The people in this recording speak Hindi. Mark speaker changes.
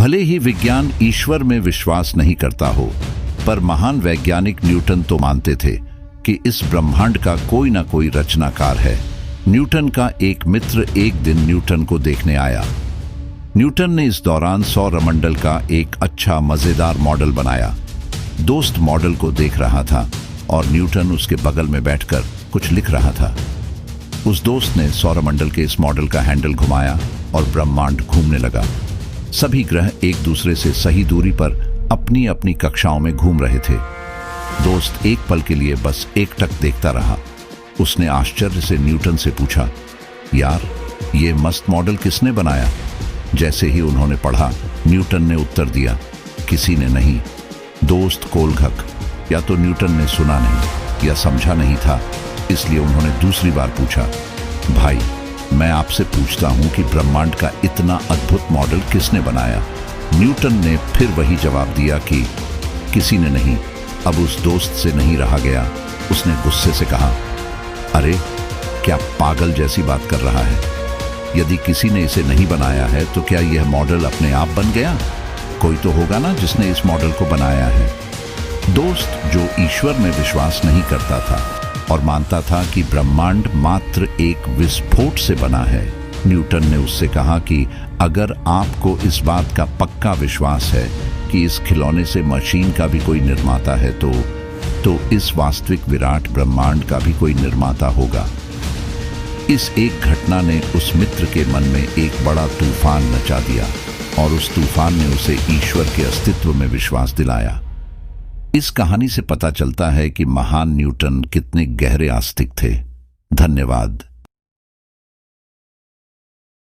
Speaker 1: भले ही विज्ञान ईश्वर में विश्वास नहीं करता हो, पर महान वैज्ञानिक न्यूटन तो मानते थे कि इस ब्रह्मांड का कोई ना कोई रचनाकार है। न्यूटन का एक मित्र एक दिन न्यूटन को देखने आया। न्यूटन ने इस दौरान सौरमंडल का एक अच्छा मजेदार मॉडल बनाया। दोस्त मॉडल को देख रहा था और न्यूटन उसके बगल में बैठकर कुछ लिख रहा था। उस दोस्त ने सौरमंडल के इस मॉडल का हैंडल घुमाया और ब्रह्मांड घूमने लगा। सभी ग्रह एक दूसरे से सही दूरी पर अपनी अपनी कक्षाओं में घूम रहे थे। दोस्त एक पल के लिए बस एकटक देखता रहा। उसने आश्चर्य से न्यूटन से पूछा, यार, ये मस्त मॉडल किसने बनाया? जैसे ही उन्होंने पढ़ा, न्यूटन ने उत्तर दिया, किसी ने नहीं। दोस्त कोलघक, या तो न्यूटन ने सुना नहीं या समझा नहीं था, इसलिए उन्होंने दूसरी बार पूछा, भाई, मैं आपसे पूछता हूं कि ब्रह्मांड का इतना अद्भुत मॉडल किसने बनाया? न्यूटन ने फिर वही जवाब दिया कि किसी ने नहीं। अब उस दोस्त से नहीं रहा गया। उसने गुस्से से कहा, अरे, क्या पागल जैसी बात कर रहा है? यदि किसी ने इसे नहीं बनाया है तो क्या यह मॉडल अपने आप बन गया? कोई तो होगा ना जिसने इस मॉडल को बनाया है। दोस्त, जो ईश्वर में विश्वास नहीं करता था और मानता था कि ब्रह्मांड मात्र एक विस्फोट से बना है, न्यूटन ने उससे कहा कि अगर आपको इस बात का पक्का विश्वास है कि इस खिलौने से मशीन का भी कोई निर्माता है तो इस वास्तविक विराट ब्रह्मांड का भी कोई निर्माता होगा। इस एक घटना ने उस मित्र के मन में एक बड़ा तूफान मचा दिया और उस तूफान ने उसे ईश्वर के अस्तित्व में विश्वास दिलाया। इस कहानी से पता चलता है कि महान न्यूटन कितने गहरे आस्तिक थे। धन्यवाद।